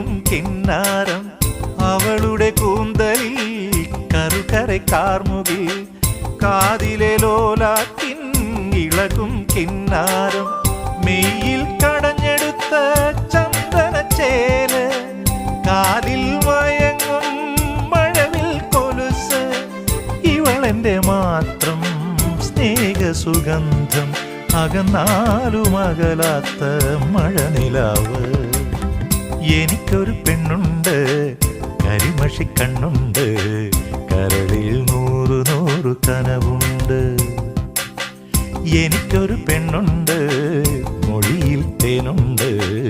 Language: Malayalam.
ഒഴുകും കിന്നാരം അവളുടെ കൂന്തലിൽ കറുകரை കാർമുകിൽ കാതിലെ ലോലാക്കിൻ ഇളകും കിന്നാരം മെയ്യിൽ കടഞ്ഞെടുത്ത ചന്ദനച്ചേല് കാതിൽ മയങ്ങും മഴവിൽ കൊലുസ് ഇവളെന്റെ മാത്രം സ്നേഹസുഗന്ധം അകന്നാലും അകലാത്ത മഴനിലാവ് എനിക്കൊരു പെണ്ണുണ്ട് കരിമഷി കണ്ണുണ്ട് കരളിൽ നൂറു നൂറു കനവുണ്ട് എനിക്കൊരു പെണ്ണുണ്ട് മൊഴിയിൽ തേനുണ്ട്